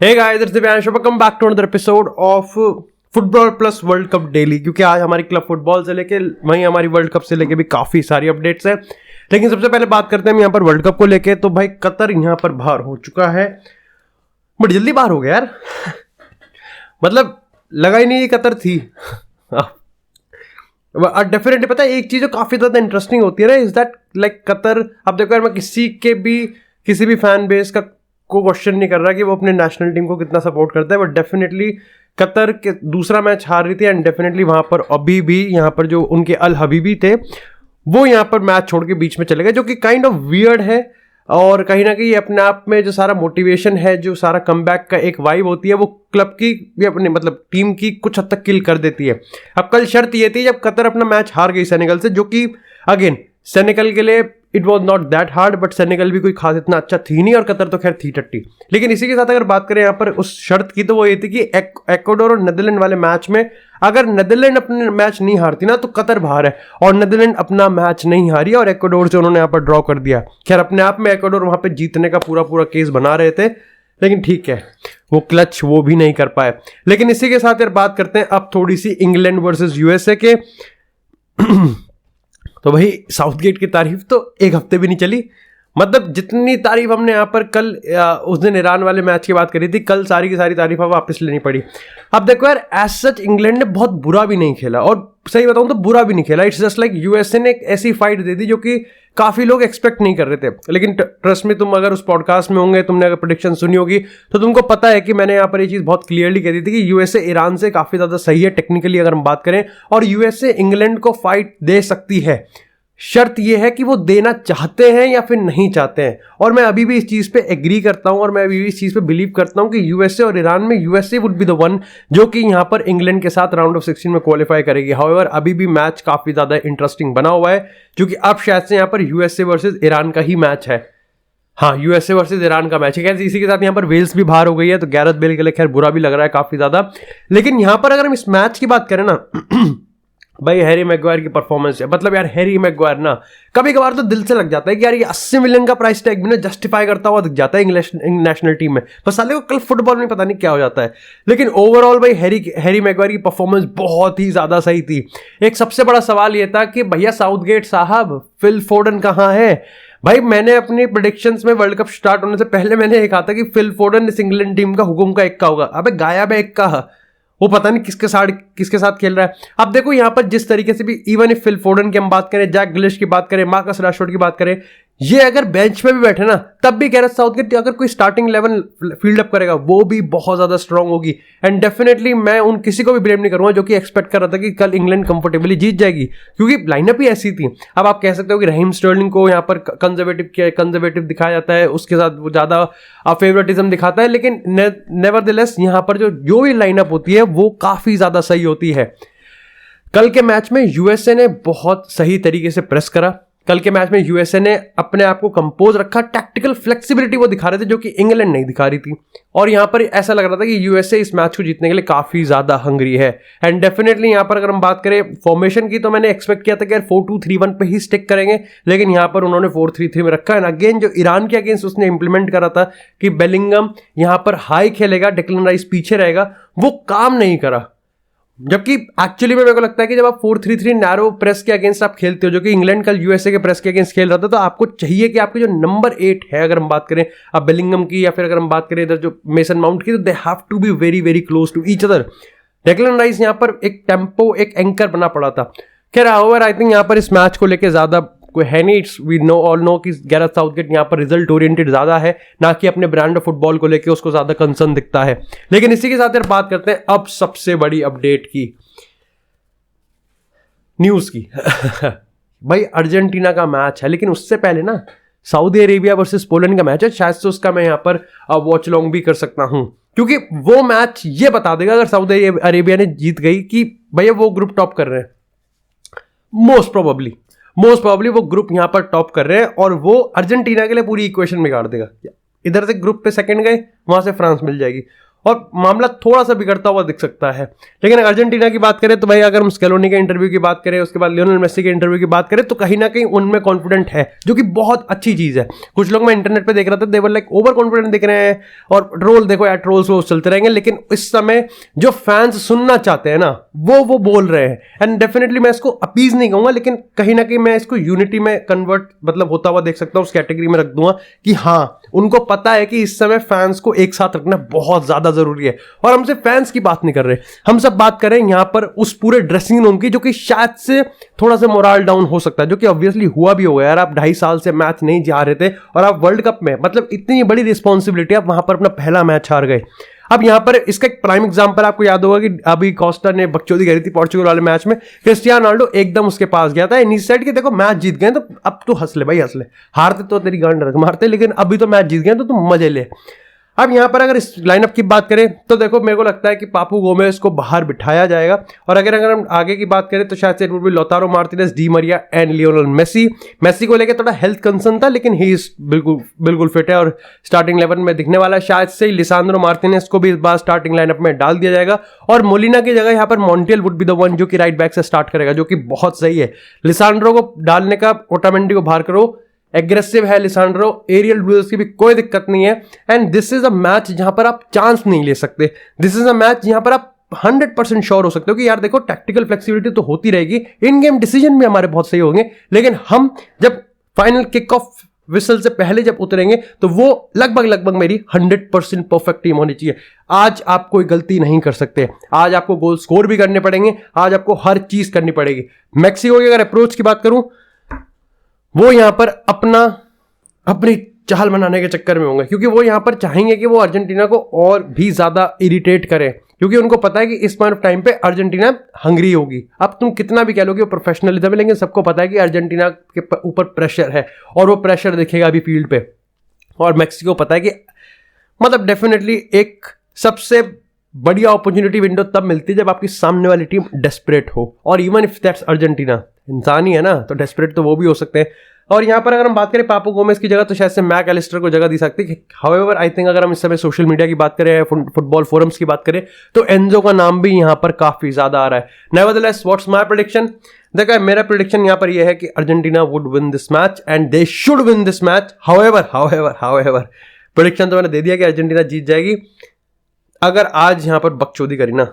Hey guys, it's Divyansh, welcome back to another episode of football plus world cup daily. क्योंकि आज हमारी club football से लेके वहीं हमारी वर्ल्ड कप से लेके भी काफी सारी अपडेट्स हैं। लेकिन सबसे पहले बात करते हैं यहाँ पर वर्ल्ड कप को लेके। तो भाई कतर यहाँ पर बाहर हो चुका है, बड़ी जल्दी बाहर हो गया यार। मतलब लगा ही नहीं ये कतर थी। डेफिनेटली पता है एक चीज जो काफी ज्यादा इंटरेस्टिंग होती है ना, इज दैट लाइक कतर। अब देखो यार, मैं किसी भी फैन बेस का को क्वेश्चन नहीं कर रहा कि वो अपने नेशनल टीम को कितना सपोर्ट करता है, बट डेफिनेटली कतर के दूसरा मैच हार रही थी एंड डेफिनेटली वहां पर अभी भी यहाँ पर जो उनके अल हबीबी थे वो यहाँ पर मैच छोड़ के बीच में चले गए, जो कि काइंड ऑफ वियर्ड है। और कहीं ना कहीं अपने आप में जो सारा मोटिवेशन है, जो सारा कमबैक का एक वाइब होती है, वो क्लब की भी अपने मतलब टीम की कुछ हद तक किल कर देती है। अब कल शर्त ये थी जब कतर अपना मैच हार गई सेनेगल से, जो कि अगेन सेनेगल के लिए it was not that hard, but Senegal भी कोई खास इतना अच्छा थी नहीं और कतर तो खैर थी टट्टी। लेकिन इसी के साथ अगर बात करें यहाँ पर उस शर्त की, तो वो ये थी कि इक्वाडोर और नेदरलैंड वाले मैच में अगर नेदरलैंड अपने मैच नहीं हारती ना तो कतर बाहर है, और नेदरलैंड अपना मैच नहीं हारी और इक्वाडोर से उन्होंने यहाँ पर ड्रॉ कर दिया। खैर अपने आप में इक्वाडोर वहां पे जीतने का पूरा केस बना रहे थे, लेकिन ठीक है वो क्लच वो भी नहीं कर पाए। लेकिन इसी के साथ यार बात करते हैं अब थोड़ी सी इंग्लैंड वर्सेस यूएसए के। तो भाई साउथगेट की तारीफ तो एक हफ्ते भी नहीं चली। मतलब जितनी तारीफ हमने यहाँ पर कल उस दिन ईरान वाले मैच की बात करी थी, कल सारी की सारी तारीफ अब वापस लेनी पड़ी। अब देखो यार, एज सच इंग्लैंड ने बहुत बुरा भी नहीं खेला, और सही बताऊं तो बुरा भी नहीं खेला। इट्स जस्ट लाइक यूएसए ने एक ऐसी फाइट दे दी जो कि काफी लोग एक्सपेक्ट नहीं कर रहे थे। लेकिन ट्रस्ट में, तुम अगर उस पॉडकास्ट में होंगे, तुमने अगर प्रेडिक्शन सुनी होगी, तो तुमको पता है कि मैंने यहाँ पर ये चीज बहुत क्लियरली कह दी थी कि यूएसए ईरान से काफी ज्यादा सही है टेक्निकली अगर हम बात करें, और यूएसए इंग्लैंड को फाइट दे सकती है। शर्त यह है कि वो देना चाहते हैं या फिर नहीं चाहते हैं। और मैं अभी भी इस चीज पे एग्री करता हूं, और मैं अभी भी इस चीज पे बिलीव करता हूं कि यूएसए और ईरान में USA would be the one जो कि यहां पर इंग्लैंड के साथ राउंड ऑफ 16 में क्वालिफाई करेगी। हाउएवर अभी भी मैच काफी ज्यादा इंटरेस्टिंग बना हुआ है, क्योंकि अब शायद से यहां पर यूएसए वर्सेज ईरान का ही मैच है। हाँ, यूएसए वर्सेज ईरान का मैच है। इसी के साथ यहाँ पर वेल्स भी बाहर हो गई है, तो गैरेथ बेल के लिए खैर बुरा भी लग रहा है काफी ज्यादा। लेकिन यहां पर अगर हम इस मैच की बात करें ना, भाई हैरी मैग्वायर की परफॉर्मेंस है। मतलब यार हैरी मैग्वायर ना कभी कभार तो दिल से लग जाता है कि यार ये 80 मिलियन का प्राइस टैग भी ना जस्टिफाई करता हुआ दिख जाता है इंग्लिश नेशनल टीम में। बस साले को कल फुटबॉल में पता नहीं क्या हो जाता है। लेकिन ओवरऑल भाई हैरी मैग्वायर की परफॉर्मेंस बहुत ही ज्यादा सही थी। एक सबसे बड़ा सवाल ये था कि भैया साउथगेट साहब, फिल फोडन कहाँ है? भाई मैंने अपनी प्रेडिक्शंस में वर्ल्ड कप स्टार्ट होने से पहले मैंने ये कहा था कि फिल फोडन इस इंग्लैंड टीम का हुकुम का इक्का होगा। अबे गायब है इक्का, वो पता नहीं किसके साथ खेल रहा है। अब देखो यहाँ पर जिस तरीके से भी, इवन इफ फिल फोडन की हम बात करें, जैक ग्लिश की बात करें, मार्कस राशफोर्ड की बात करें, ये अगर बेंच पे भी बैठे ना तब भी गैरेथ साउथगेट अगर कोई स्टार्टिंग 11 फील्ड अप करेगा वो भी बहुत ज्यादा स्ट्रांग होगी। एंड डेफिनेटली मैं उन किसी को भी ब्लेम नहीं करूंगा जो कि एक्सपेक्ट कर रहा था कि कल इंग्लैंड कंफर्टेबली जीत जाएगी, क्योंकि लाइनअप ही ऐसी थी। अब आप कह सकते हो कि रहीम स्टर्लिंग को यहाँ पर कंजर्वेटिव दिखाया जाता है, उसके साथ वो ज्यादा फेवरेटिज्म दिखाता है, लेकिन नेवरदलेस यहाँ पर जो भी लाइनअप होती है वो काफी ज्यादा सही होती है। कल के मैच में यूएसए ने बहुत सही तरीके से प्रेस करा। कल के मैच में यूएसए ने अपने आप को कंपोज रखा, टैक्टिकल फ्लेक्सिबिलिटी वो दिखा रहे थे जो कि इंग्लैंड नहीं दिखा रही थी। और यहां पर ऐसा लग रहा था कि यूएसए इस मैच को जीतने के लिए काफी ज्यादा हंग्री है। एंड डेफिनेटली यहां पर अगर हम बात करें फॉर्मेशन की, तो मैंने एक्सपेक्ट किया था कि यार 4-2-3-1 पे ही स्टिक करेंगे, लेकिन यहां पर उन्होंने 4-3-3 में रखा। एंड अगेन जो ईरान के अगेंस्ट उसने इंप्लीमेंट करा था कि बेलिंगम यहां पर हाई खेलेगा, डेक्लन राइस पीछे रहेगा, वो काम नहीं करा। जबकि एक्चुअली में मेरे को लगता है कि जब आप 4-3-3 नैरो प्रेस के अगेंस्ट आप खेलते हो, जो कि इंग्लैंड कल यूएसए के प्रेस के अगेंस्ट खेल रहा था, तो आपको चाहिए कि आपके जो नंबर 8 है, अगर हम बात करें अब बेलिंगम की, या फिर अगर हम बात करें इधर जो मेसन माउंट की, तो they have to be very very close to each other. Declan Rice यहाँ पर एक टेम्पो, एक एंकर बना पड़ा था। खैर हाउएवर आई थिंक यहाँ पर इस मैच को लेकर ज्यादा कोई है नहीं। वी ऑल नो कि गैरेथ साउथगेट यहाँ पर रिजल्ट ओरिएंटेड ज्यादा है, ना कि अपने ब्रांड ऑफ फुटबॉल को लेकर उसको ज्यादा कंसर्न दिखता है। लेकिन इसी के साथ यार बात करते हैं अब सबसे बड़ी अपडेट की, न्यूज की। भाई अर्जेंटीना का मैच है, लेकिन उससे पहले ना सऊदी अरेबिया वर्सेस पोलैंड का मैच है। शायद से उसका मैं यहाँ पर वॉच लॉन्ग भी कर सकता हूं, क्योंकि वो मैच ये बता देगा अगर सऊदी अरेबिया ने जीत गई कि भैया वो ग्रुप टॉप कर रहे हैं। मोस्ट प्रोबेबली वो ग्रुप यहां पर टॉप कर रहे हैं, और वो अर्जेंटीना के लिए पूरी इक्वेशन बिगाड़ देगा। इधर से ग्रुप पे सेकंड गए, वहां से फ्रांस मिल जाएगी, और मामला थोड़ा सा बिगड़ता हुआ दिख सकता है। लेकिन अर्जेंटीना की बात करें तो भाई अगर हम स्केलोनी के इंटरव्यू की बात करें, उसके बाद लियोनेल मेसी के इंटरव्यू की बात करें, तो कहीं ना कहीं उनमें कॉन्फिडेंट है, जो कि बहुत अच्छी चीज़ है। कुछ लोग मैं इंटरनेट पे देख रहा था, देवर लाइक ओवर कॉन्फिडेंट दिख रहे हैं, और ट्रोल देखो यार, ट्रोल्स वो चलते रहेंगे, लेकिन इस समय जो फैंस सुनना चाहते हैं ना वो बोल रहे हैं। एंड डेफिनेटली मैं इसको अपीज नहीं कहूंगा, लेकिन कहीं ना कहीं मैं इसको यूनिटी में कन्वर्ट मतलब होता हुआ देख सकता हूँ, उस कैटेगरी में रख दूंगा कि हाँ, उनको पता है कि इस समय फैंस को एक साथ रखना बहुत ज्यादा जरूरी है। और हम सिर्फ फैंस की बात नहीं कर रहे, हम सब बात कर रहे हैं यहां पर उस पूरे ड्रेसिंग रूम की, जो कि शायद से थोड़ा सा मोरल डाउन हो सकता है, जो कि ऑब्वियसली हुआ भी होगा यार। आप 2.5 साल से मैच नहीं जा रहे थे और आप वर्ल्ड कप में, मतलब इतनी बड़ी रिस्पॉन्सिबिलिटी, आप वहां पर अपना पहला मैच हार गए। अब यहां पर इसका एक प्राइम एग्जांपल आपको याद होगा कि अभी कोस्टा ने बकचोदी करी थी पोर्चुगल वाले मैच में, क्रिस्टियानो रोनाल्डो एकदम उसके पास गया था, इन्हीं साइड के देखो मैच जीत गए तो अब तू हंस ले भाई, हंस ले, हारते तो तेरी गांड रख मारते, लेकिन अभी तो मैच जीत गए तो तुम मजे ले। अब यहां पर अगर इस लाइनअप की बात करें तो देखो, मेरे को लगता है कि पापू गोमेज को बाहर बिठाया जाएगा, और अगर हम आगे की बात करें तो शायद से it would be Lautaro Martinez, Di Maria and Lionel Messi. Messi को लेकर थोड़ा हेल्थ कंसर्न था, लेकिन ही बिल्कुल फिट है और स्टार्टिंग 11 में दिखने वाला है। शायद से लिसांड्रो मार्टिनेज को भी इस बार स्टार्टिंग लाइनअप में डाल दिया जाएगा, और मोलिना की जगह यहां पर Montreal would be the one, जो कि राइट बैक से स्टार्ट करेगा, जो कि बहुत सही है। लिसांड्रो को डालने का, ओटामेंडी को बाहर करो, एग्रेसिव है लिसांड्रो, एरियल ड्यूल्स की भी कोई दिक्कत नहीं है। And this is a match जहां पर आप चांस नहीं ले सकते, दिस इज अ मैच जहां पर आप 100% श्योर हो सकते हो कि यार देखो, टैक्टिकल फ्लेक्सिबिलिटी तो होती रहेगी, इन गेम डिसीजन भी हमारे बहुत सही होंगे, लेकिन हम जब फाइनल किक ऑफ विसल से पहले जब उतरेंगे तो वो लगभग मेरी 100% परफेक्ट टीम होनी चाहिए। आज आप कोई गलती नहीं कर सकते, आज आपको गोल स्कोर भी करने पड़ेंगे, आज आपको हर चीज करनी पड़ेगी। मैक्सिको की अगर अप्रोच की बात करूं, वो यहां पर अपनी चाल बनाने के चक्कर में होंगे, क्योंकि वो यहां पर चाहेंगे कि वो अर्जेंटीना को और भी ज्यादा इरिटेट करें, क्योंकि उनको पता है कि इस पॉइंट ऑफ टाइम पे अर्जेंटीना हंग्री होगी। अब तुम कितना भी कह लो कि वो प्रोफेशनलिज्म है, लेकिन सबको पता है कि अर्जेंटीना के ऊपर प्रेशर है, और वो प्रेशर दिखेगा अभी फील्ड पे। और मैक्सिको पता है कि मतलब डेफिनेटली एक सबसे बढ़िया अपॉर्चुनिटी विंडो तब मिलती है जब आपकी सामने वाली टीम डेस्परेट हो, और इवन इफ दैट्स अर्जेंटीना, इंसान ही है ना, तो डेस्परेट तो वो भी हो सकते हैं। और यहां पर अगर हम बात करें पापू गोमेज की जगह, तो शायद से मैक एलिस्टर को जगह दी सकती है। हाउएवर आई थिंक अगर हम इस समय सोशल मीडिया की बात करें, फुटबॉल फोरम्स की बात करें, तो एंजो का नाम भी यहां पर काफी ज्यादा आ रहा है। नेवरदलेस व्हाट्स माय प्रेडिक्शन, देखा मेरा प्रेडिक्शन यहां पर यह है कि Argentina would win this match and they should win this match. However prediction तो मैंने दे दिया कि अर्जेंटीना जीत जाएगी। अगर आज यहां पर बकचोदी करी ना,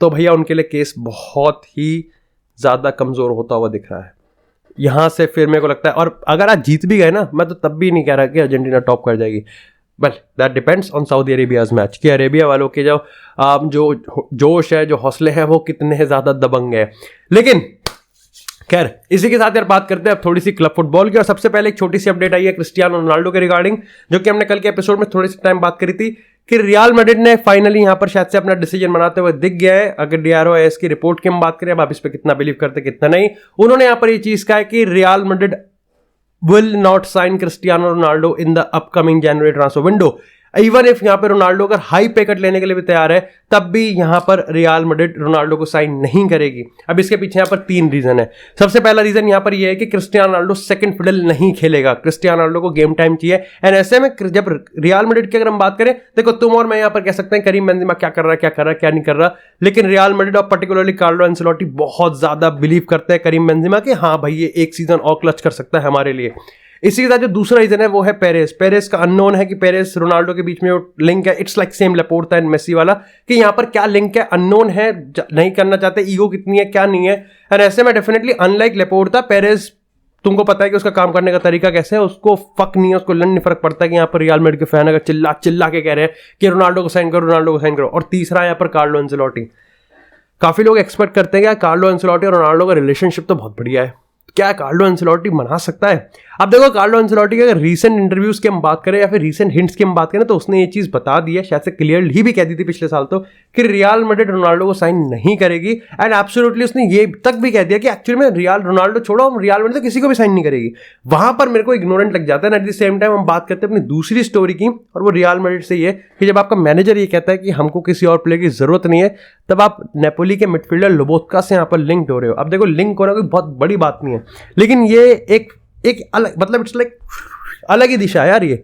तो भैया उनके लिए केस बहुत ही ज्यादा कमजोर होता हुआ दिख रहा है यहां से। फिर मेरे को लगता है, और अगर आज जीत भी गए ना, मैं तो तब भी नहीं कह रहा कि अर्जेंटीना टॉप कर जाएगी, but that depends on Saudi Arabia's match, कि अरेबिया वालों के जो जोश है, जो हौसले हैं, वो कितने ज्यादा दबंग है। लेकिन खैर, इसी के साथ यार बात करते हैं अब थोड़ी सी क्लब फुटबॉल की। और सबसे पहले एक छोटी सी अपडेट आई है क्रिस्टियानो रोनाल्डो के रिगार्डिंग, जो कि हमने कल के एपिसोड में थोड़ी सी टाइम बात करी थी कि रियल मैड्रिड ने फाइनली यहां पर शायद से अपना डिसीजन बनाते हुए दिख गया है। अगर DROS की रिपोर्ट की हम बात करें, अब आप इस पर कितना बिलीव करते कितना नहीं, उन्होंने यहां पर ये चीज कहा है कि Real Madrid will not sign Cristiano Ronaldo in the upcoming January transfer window. Even if यहां पर रोनाल्डो अगर हाई पे कट लेने के लिए भी तैयार है, तब भी यहां पर रियल मैड्रिड रोनाल्डो को साइन नहीं करेगी। अब इसके पीछे यहां पर 3 रीजन है। सबसे पहला रीजन यहां पर यह है कि क्रिस्टियानो रोनाल्डो सेकंड फिडल नहीं खेलेगा, क्रिस्टियानो रोनाल्डो को गेम टाइम चाहिए। एंड ऐसे में जब रियल मैड्रिड की अगर हम बात करें, देखो तुम और मैं यहां पर कह सकते हैं करीम बेंजेमा क्या कर रहा है क्या नहीं कर रहा, लेकिन रियल मैड्रिड और पर्टिकुलरली कार्लो एंसेलोटी बहुत ज्यादा बिलीव करते हैं करीम बेंजेमा कि हाँ भाई ये एक सीजन और क्लच कर सकता है हमारे लिए। इसी के साथ जो दूसरा रीजन है वो है पेरेस का अननोन है कि पेरेस रोनाल्डो के बीच में लिंक है। It's like same Laporta and Messi वाला, कि यहाँ पर क्या लिंक है, अननोन है, नहीं करना चाहते, ईगो कितनी है क्या नहीं है। और ऐसे में डेफिनेटली अनलाइक लेपोर्टा, पेरेस तुमको पता है कि उसका काम करने का तरीका कैसे है, उसको फक नहीं है, उसको नहीं फर्क पड़ता है कि यहाँ पर रियल मैड्रिड के फैन अगर चिल्ला के कह रहे हैं कि रोनाल्डो को साइन करो। और तीसरा यहाँ पर कार्लो एंसेलोटी, काफी लोग एक्सपेक्ट करते हैं कि कार्लो एंसेलोटी और रोनाल्डो का रिलेशनशिप तो बहुत बढ़िया है, क्या कार्लो एंसेलोटी मना सकता है। अब देखो कार्लो एंसेलोटी की अगर रीसेंट इंटरव्यूज की हम बात करें या फिर रीसेंट हिंट्स की हम बात करें, तो उसने ये चीज बता दी है, शायद से क्लियरली भी कह दी थी पिछले साल तो, कि रियल मैड्रिड रोनाल्डो को साइन नहीं करेगी। एंड एब्सोल्युटली उसने ये तक भी कह दिया कि एक्चुअली में रियल रोनाल्डो छोड़ो, रियल मैड्रिड तो किसी को भी साइन नहीं करेगी। वहां पर मेरे को इग्नोरेंट लग जाता है। एट द सेम टाइम हम बात करते हैं अपनी दूसरी स्टोरी की, और वो रियल मैड्रिड से ये कि जब आपका मैनेजर ये कहता है कि हमको किसी और प्लेयर की जरूरत नहीं है, तब आप नेपोली के मिडफील्डर लोबोत्का से यहाँ पर लिंक्ड हो रहे हो। अब देखो लिंक होना कोई बहुत बड़ी बात नहीं है, लेकिन ये एक अलग, मतलब इट्स लाइक अलग ही दिशा है यार ये।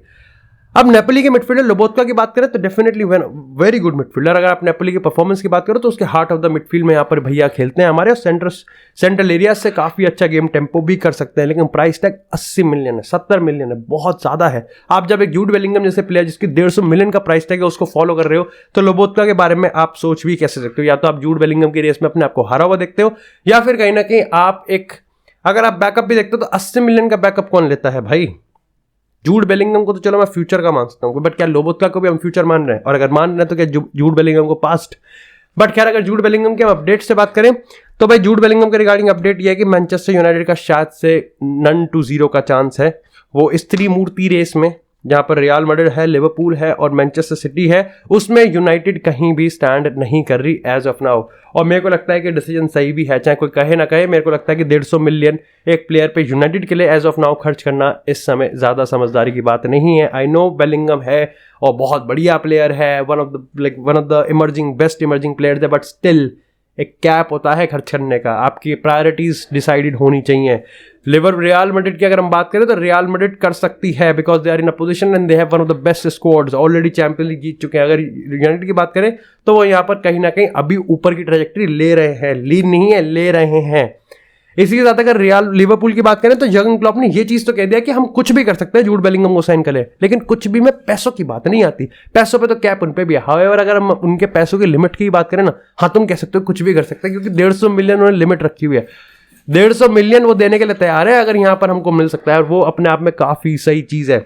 अब नेपोली के मिडफील्डर लोबोत्का की बात करें तो डेफिनेटली वेरी गुड मिडफील्डर। अगर आप नेपोली की परफॉर्मेंस की बात करें तो उसके हार्ट ऑफ द मिडफील्ड में यहाँ पर भैया खेलते हैं हमारे, सेंट्रल एरिया से काफी अच्छा गेम टेम्पो भी कर सकते हैं। लेकिन प्राइस टैग 80 मिलियन है, 70 मिलियन है, बहुत ज्यादा है। आप जब एक जूड बेलिंगम जैसे प्लेयर जिसकी 150 मिलियन का प्राइस टैग है उसको फॉलो कर रहे हो तो लोबोत्का के बारे में आप सोच भी कैसे सकते हो? या तो आप जूड बेलिंगम की रेस में अपने आपको हारा हुआ देखते हो, या फिर कहीं ना कहीं आप अगर आप बैकअप भी देखते हो तो 80 मिलियन का बैकअप कौन लेता है भाई? जूड बेलिंगम को तो चलो मैं फ्यूचर का मान सकता हूँ, बट क्या लोबोत्का को भी हम फ्यूचर मान रहे हैं? और अगर मान रहे हैं तो क्या जूड बेलिंगम को पास्ट? बट खैर, अगर जूड बेलिंगम के हम अपडेट से बात करें तो भाई जूड बेलिंगम के रिगार्डिंग अपडेट ये है कि मैनचेस्टर यूनाइटेड का शायद से नन टू 0 का चांस है। वो स्त्री मूर्ति रेस में जहां पर रियल मैड्रिड है, लिवरपूल है और मैनचेस्टर सिटी है, उसमें यूनाइटेड कहीं भी स्टैंड नहीं कर रही एज ऑफ नाउ। और मेरे को लगता है कि डिसीजन सही भी है, चाहे कोई कहे ना कहे। मेरे को लगता है कि 150 मिलियन एक प्लेयर पे यूनाइटेड के लिए एज ऑफ नाउ खर्च करना इस समय ज्यादा समझदारी की बात नहीं है। आई नो बेलिंगम है और बहुत बढ़िया प्लेयर है, one of the emerging best emerging player है, बट स्टिल एक कैप होता है खर्च करने का। आपकी प्रायोरिटीज डिसाइडेड होनी चाहिए। रियल मैड्रिड की अगर हम बात करें तो रियल मैड्रिड कर सकती है because they are in a position and they have one of the best squads, already Champions League जीत चुके हैं। अगर यूनाइटेड की बात करें तो वो यहाँ पर कहीं ना कहीं अभी ऊपर की ट्रैजेक्टरी ले रहे हैं, लीड नहीं है, ले रहे हैं। इसी के साथ अगर लिवरपूल की बात करें तो जर्गन क्लॉप ने ये चीज तो कह दिया कि हम कुछ भी कर सकते हैं जूड बेलिंगम को साइन करें, लेकिन कुछ भी में पैसों की बात नहीं आती। पैसों पे तो कैप उन पे भी है। हाउएवर अगर हम उनके पैसों की लिमिट की बात करें ना, हाँ तुम कह सकते हो कुछ भी कर सकते हैं, क्योंकि 150 मिलियन उन्होंने लिमिट रखी हुई है। 150 मिलियन वो देने के लिए तैयार है अगर यहाँ पर हमको मिल सकता है, और वो अपने आप में काफी सही चीज है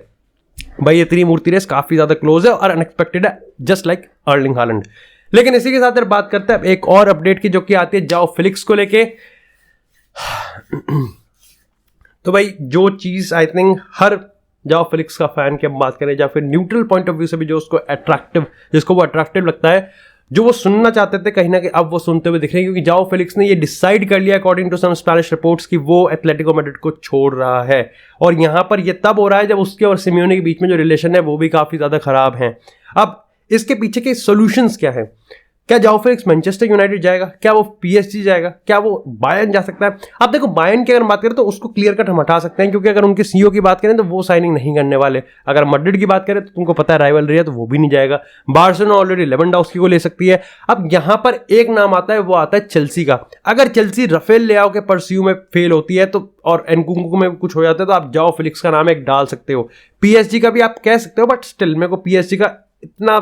भाई। ये त्रिमूर्ति रेस काफी ज्यादा क्लोज है और अनएक्सपेक्टेड है, जस्ट लाइक अर्लिंग हालैंड। लेकिन इसी के साथ बात करते हैं एक और अपडेट की, जो कि आती है जाओ फिलिक्स को लेके। तो भाई जो चीज आई थिंक हर जाओ फिलिक्स का फैन की हम बात करें या फिर न्यूट्रल पॉइंट ऑफ व्यू से भी जो उसको जिसको वो अट्रैक्टिव लगता है, जो वो सुनना चाहते थे कहीं ना कहीं अब वो सुनते हुए दिख रहे हैं, क्योंकि जाओ फिलिक्स ने ये डिसाइड कर लिया according to some Spanish reports कि वो एथलेटिको मैड्रिड को छोड़ रहा है। और यहां पर ये तब हो रहा है जब उसके और सिमियोने के बीच में जो रिलेशन है वो भी काफी ज्यादा खराब है। अब इसके पीछे के सॉल्यूशंस क्या है? क्या जाओ फिलिक्स मैनचेस्टर यूनाइटेड जाएगा? क्या वो पीएसजी जाएगा? क्या वो बायर्न जा सकता है? अब देखो बायर्न की अगर बात करें तो उसको क्लियर कट हम हटा सकते हैं, क्योंकि अगर उनके सीईओ की बात करें तो वो साइनिंग नहीं करने वाले। अगर मैड्रिड की बात करें तो तुमको पता है राइवलरी है, तो वो भी नहीं जाएगा। बार्सिलोना ऑलरेडी लेवेंडोव्स्की को ले सकती है। अब यहां पर एक नाम आता है, वो आता है चेल्सी का। अगर चेल्सी राफेल लेआओ के परस्यू में फेल होती है तो और एनकुंकू में कुछ हो जाता है तो आप जाओ फिलिक्स का नाम एक डाल सकते हो। पीएसजी का भी आप कह सकते हो, बट स्टिल मेरे को पीएसजी का इतना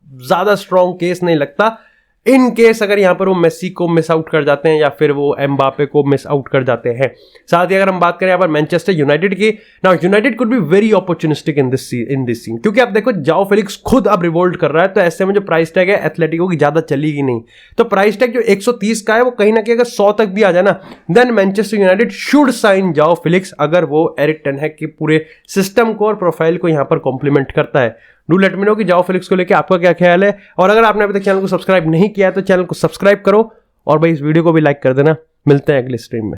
ज्यादा स्ट्रॉन्ग केस नहीं लगता। इन केस अगर यहां पर वो मेसी को मिस आउट कर जाते हैं या फिर वो एम्बापे को मिस आउट कर जाते हैं। साथ ही अगर हम बात करें यहाँ पर मैनचेस्टर यूनाइटेड की, now United could be very opportunistic in this scene, क्योंकि आप देखो जाओ फिलिक्स खुद अब रिवोल्ट कर रहा है, तो ऐसे में जो प्राइस टैग है एथलेटिको की ज्यादा चलेगी नहीं। तो प्राइस टैग जो 130 का है वो कहीं ना कहीं अगर 100 तक भी आ जाए ना, then Manchester United should sign Joao Felix, अगर वो एरिक टेन हैग के पूरे सिस्टम को और प्रोफाइल को यहाँ पर कॉम्प्लीमेंट करता है। डू लेट मी नो कि जाओ फिलिक्स को लेके आपका क्या ख्याल है। और अगर आपने अभी तक चैनल को सब्सक्राइब नहीं किया है तो चैनल को सब्सक्राइब करो और भाई इस वीडियो को भी लाइक कर देना। मिलते हैं अगले स्ट्रीम में।